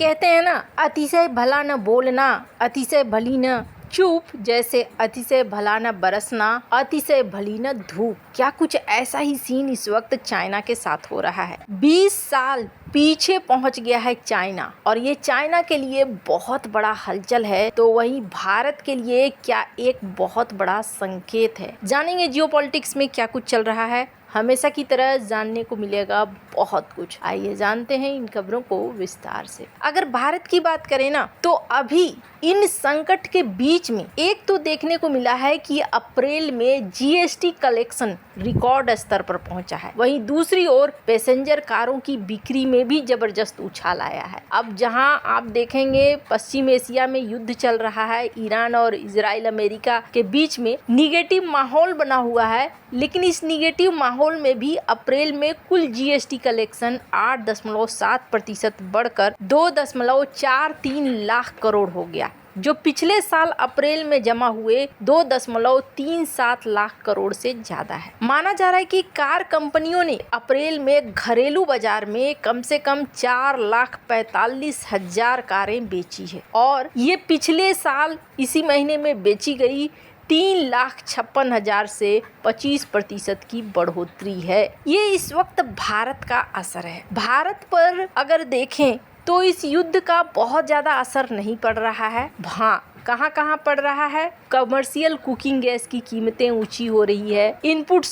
कहते हैं ना, अतिशय भला न बोलना, अतिशय भली न चूप, जैसे अतिशय भला न बरसना, अतिशय भली न धूप। क्या कुछ ऐसा ही सीन इस वक्त चाइना के साथ हो रहा है। 20 साल पीछे पहुंच गया है चाइना, और ये चाइना के लिए बहुत बड़ा हलचल है, तो वहीं भारत के लिए क्या एक बहुत बड़ा संकेत है। जानेंगे जियोपॉलिटिक्स में क्या कुछ चल रहा है। हमेशा की तरह जानने को मिलेगा बहुत कुछ। आइए जानते हैं इन खबरों को विस्तार से। अगर भारत की बात करें ना, तो अभी इन संकट के बीच में एक तो देखने को मिला है कि अप्रैल में जीएसटी कलेक्शन रिकॉर्ड स्तर पर पहुंचा है। वहीं दूसरी ओर पैसेंजर कारों की बिक्री में भी जबरदस्त उछाल आया है। अब जहां आप देखेंगे पश्चिम एशिया में युद्ध चल रहा है, ईरान और इजराइल अमेरिका के बीच में निगेटिव माहौल बना हुआ है, लेकिन इस निगेटिव माहौल में भी अप्रैल में कुल जीएसटी कलेक्शन 8.7% बढ़कर 2.43 लाख करोड़ हो गया, जो पिछले साल अप्रैल में जमा हुए 2.37 लाख करोड़ से ज्यादा है। माना जा रहा है कि कार कंपनियों ने अप्रैल में घरेलू बाजार में कम से कम 4,45,000 कारें बेची है, और ये पिछले साल इसी महीने में बेची गई 3,56,000 से 25% की बढ़ोतरी है। ये इस वक्त भारत का असर है। भारत पर अगर देखें तो इस युद्ध का बहुत ज़्यादा असर नहीं पड़ रहा है। हाँ, कहाँ पड़ रहा है। कमर्शियल कुकिंग गैस की कीमतें ऊंची हो रही है, इनपुट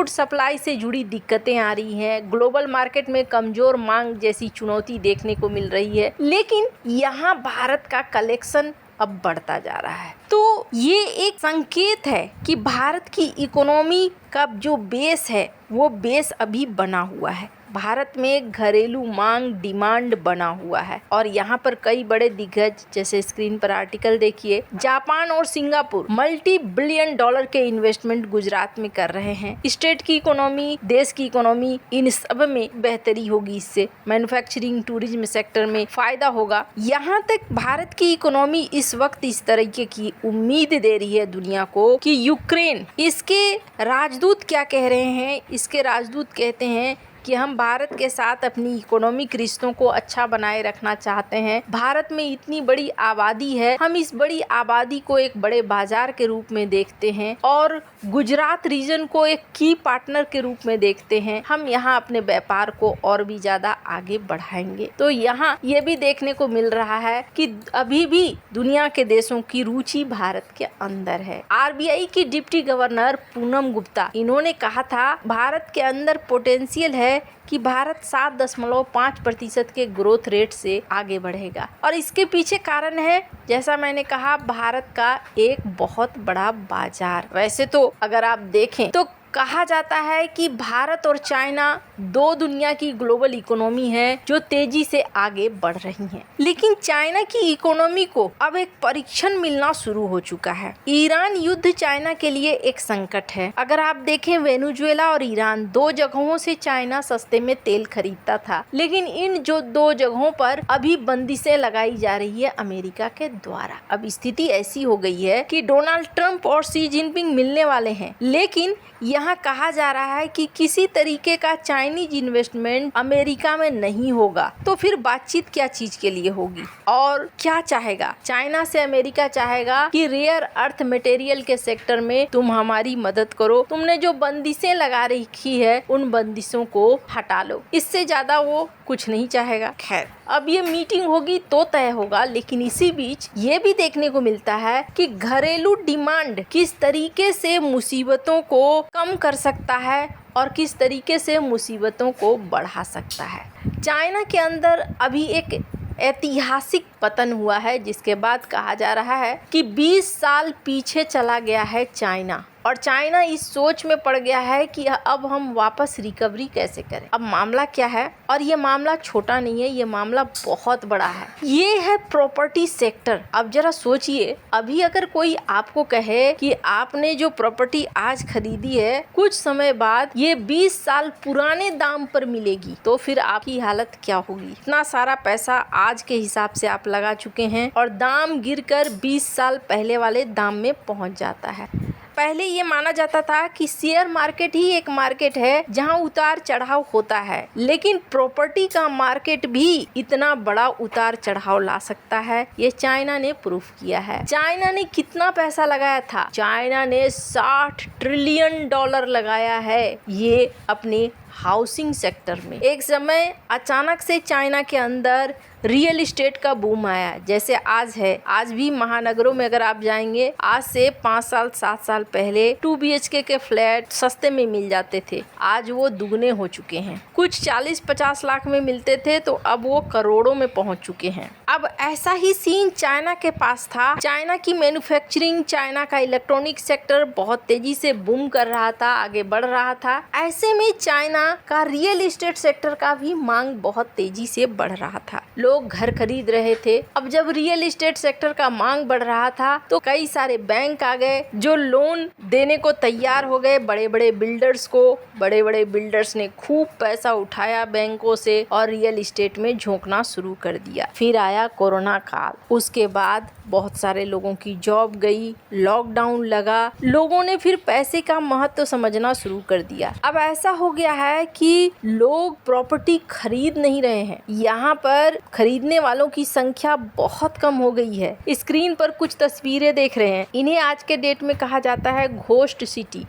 सप्लाई से जुड़ी दिक्कतें आ रही हैं, ग्लोबल मार्केट में कमजोर मांग जैसी चुनौती देखने को मिल रही है, लेकिन यहाँ भारत का कलेक्शन अब बढ़ता जा रहा है। तो ये एक संकेत है कि भारत की इकोनॉमी का जो बेस है वो बेस अभी बना हुआ है। भारत में घरेलू मांग डिमांड बना हुआ है, और यहाँ पर कई बड़े दिग्गज, जैसे स्क्रीन पर आर्टिकल देखिए, जापान और सिंगापुर $multi-billion के इन्वेस्टमेंट गुजरात में कर रहे हैं। स्टेट की इकोनॉमी, देश की इकोनॉमी, इन सब में बेहतरी होगी। इससे मैन्युफैक्चरिंग, टूरिज्म सेक्टर में फायदा होगा। यहाँ तक भारत की इकोनॉमी इस वक्त इस तरीके की उम्मीद दे रही है दुनिया को कि यूक्रेन, इसके राजदूत क्या कह रहे हैं। इसके राजदूत कहते हैं कि हम भारत के साथ अपनी इकोनॉमिक रिश्तों को अच्छा बनाए रखना चाहते हैं। भारत में इतनी बड़ी आबादी है, हम इस बड़ी आबादी को एक बड़े बाजार के रूप में देखते हैं, और गुजरात रीजन को एक की पार्टनर के रूप में देखते हैं। हम यहाँ अपने व्यापार को और भी ज्यादा आगे बढ़ाएंगे। तो यहाँ ये भी देखने को मिल रहा है कि अभी भी दुनिया के देशों की रुचि भारत के अंदर है। आरबीआई की डिप्टी गवर्नर पूनम गुप्ता, इन्होंने कहा था भारत के अंदर पोटेंशियल है कि भारत 7.5% के ग्रोथ रेट से आगे बढ़ेगा, और इसके पीछे कारण है, जैसा मैंने कहा, भारत का एक बहुत बड़ा बाजार। वैसे तो अगर आप देखें तो कहा जाता है कि भारत और चाइना दो दुनिया की ग्लोबल इकोनॉमी है जो तेजी से आगे बढ़ रही हैं। लेकिन चाइना की इकोनॉमी को अब एक परीक्षण मिलना शुरू हो चुका है। ईरान युद्ध चाइना के लिए एक संकट है। अगर आप देखें, वेनेजुएला और ईरान, दो जगहों से चाइना सस्ते में तेल खरीदता था, लेकिन इन जो दो जगहों पर अभी बंदिशें लगाई जा रही है अमेरिका के द्वारा। अब स्थिति ऐसी हो गई है कि डोनाल्ड ट्रंप और शी जिनपिंग मिलने वाले हैं, लेकिन यहाँ कहा जा रहा है कि किसी तरीके का चाइनीज इन्वेस्टमेंट अमेरिका में नहीं होगा। तो फिर बातचीत क्या चीज के लिए होगी, और क्या चाहेगा चाइना से? अमेरिका चाहेगा कि रेयर अर्थ मटेरियल के सेक्टर में तुम हमारी मदद करो, तुमने जो बंदिशें लगा रखी है उन बंदिशों को हटा लो। इससे ज्यादा वो कुछ नहीं चाहेगा। खैर, अब ये मीटिंग होगी तो तय होगा, लेकिन इसी बीच ये भी देखने को मिलता है कि घरेलू डिमांड किस तरीके से मुसीबतों को कम कर सकता है और किस तरीके से मुसीबतों को बढ़ा सकता है। चाइना के अंदर अभी एक ऐतिहासिक पतन हुआ है, जिसके बाद कहा जा रहा है कि 20 साल पीछे चला गया है चाइना, और चाइना इस सोच में पड़ गया है कि अब हम वापस रिकवरी कैसे करें। अब मामला क्या है, और ये मामला छोटा नहीं है, ये मामला बहुत बड़ा है। ये है प्रॉपर्टी सेक्टर। अब जरा सोचिए, अभी अगर कोई आपको कहे कि आपने जो प्रॉपर्टी आज खरीदी है कुछ समय बाद ये 20 साल पुराने दाम पर मिलेगी, तो फिर आपकी हालत क्या होगी। इतना सारा पैसा आज के हिसाब से आप लगा चुके हैं, और दाम गिरकर 20 साल पहले वाले दाम में पहुंच जाता है। पहले ये माना जाता था कि शेयर मार्केट ही एक मार्केट है जहाँ उतार चढ़ाव होता है, लेकिन प्रॉपर्टी का मार्केट भी इतना बड़ा उतार चढ़ाव ला सकता है, ये चाइना ने प्रूफ किया है। चाइना ने कितना पैसा लगाया था? चाइना ने $60 ट्रिलियन लगाया है ये अपने हाउसिंग सेक्टर में। एक समय अचानक से चाइना के अंदर रियल एस्टेट का बूम आया, जैसे आज है। आज भी महानगरों में अगर आप जाएंगे, आज से 5 साल 7 साल पहले 2 BHK के फ्लैट सस्ते में मिल जाते थे, आज वो दुगने हो चुके हैं। कुछ 40-50 लाख में मिलते थे, तो अब वो करोड़ों में पहुंच चुके हैं। अब ऐसा ही सीन चाइना के पास था। चाइना की मैन्युफैक्चरिंग, चाइना का इलेक्ट्रॉनिक सेक्टर बहुत तेजी से बूम कर रहा था, आगे बढ़ रहा था। ऐसे में चाइना का रियल एस्टेट सेक्टर का भी मांग बहुत तेजी से बढ़ रहा था। लोग घर खरीद रहे थे। अब जब रियल एस्टेट सेक्टर का मांग बढ़ रहा था, तो कई सारे बैंक आ गए जो लोन देने को तैयार हो गए बड़े बड़े बिल्डर्स को। बड़े बड़े बिल्डर्स ने खूब पैसा उठाया बैंकों से और रियल एस्टेट में झोंकना शुरू कर दिया। फिर आया कोरोना काल, उसके बाद बहुत सारे लोगों की जॉब गई, लॉकडाउन लगा, लोगों ने फिर पैसे का महत्व समझना शुरू कर दिया। अब ऐसा हो गया है कि लोग प्रॉपर्टी खरीद नहीं रहे हैं। यहाँ पर खरीदने वालों की संख्या बहुत कम हो गई है। स्क्रीन पर कुछ तस्वीरें देख रहे हैं, इन्हें आज के डेट में कहा जाता है घोस्ट सिटी।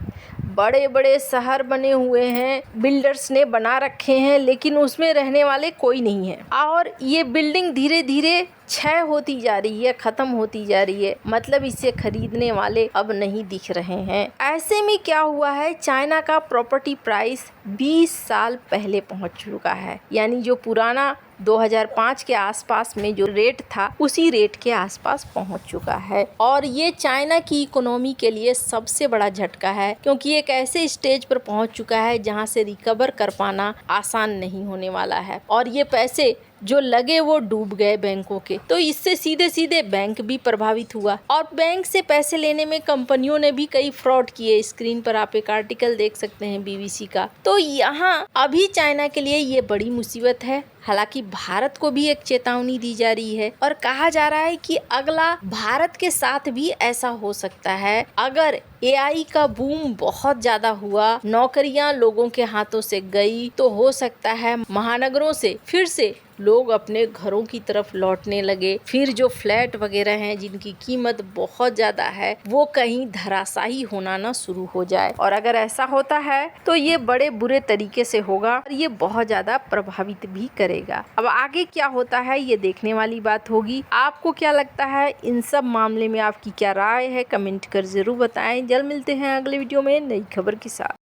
बड़े बड़े शहर बने हुए हैं, बिल्डर्स ने बना रखे हैं, लेकिन उसमें रहने वाले कोई नहीं है और ये बिल्डिंग धीरे धीरे क्षय होती जा रही है, खत्म होती जा रही है। मतलब इसे खरीदने वाले अब नहीं दिख रहे हैं। ऐसे में क्या हुआ है, चाइना का प्रॉपर्टी प्राइस 20 साल पहले पहुंच चुका है। यानी जो पुराना 2005 के आसपास में जो रेट था, उसी रेट के आसपास पहुंच चुका है। और ये चाइना की इकोनॉमी के लिए सबसे बड़ा झटका है, क्योंकि एक ऐसे स्टेज पर पहुंच चुका है जहां से रिकवर कर पाना आसान नहीं होने वाला है। और ये पैसे जो लगे वो डूब गए बैंकों के, तो इससे सीधे सीधे बैंक भी प्रभावित हुआ। और बैंक से पैसे लेने में कंपनियों ने भी कई फ्रॉड किए। स्क्रीन पर आप एक आर्टिकल देख सकते हैं BBC का। तो यहाँ अभी चाइना के लिए ये बड़ी मुसीबत है। हालांकि भारत को भी एक चेतावनी दी जा रही है और कहा जा रहा है कि अगला भारत के साथ भी ऐसा हो सकता है। अगर AI का बूम बहुत ज्यादा हुआ, नौकरियां लोगों के हाथों से गई, तो हो सकता है महानगरों से फिर से लोग अपने घरों की तरफ लौटने लगे। फिर जो फ्लैट वगैरह हैं जिनकी कीमत बहुत ज्यादा है, वो कहीं धराशायी होना ना शुरू हो जाए। और अगर ऐसा होता है तो ये बड़े बुरे तरीके से होगा और ये बहुत ज्यादा प्रभावित भी करेगा। अब आगे क्या होता है ये देखने वाली बात होगी। आपको क्या लगता है इन सब मामले में, आपकी क्या राय है, कमेंट कर जरूर बताएं। जल्द मिलते हैं अगले वीडियो में नई खबर के साथ।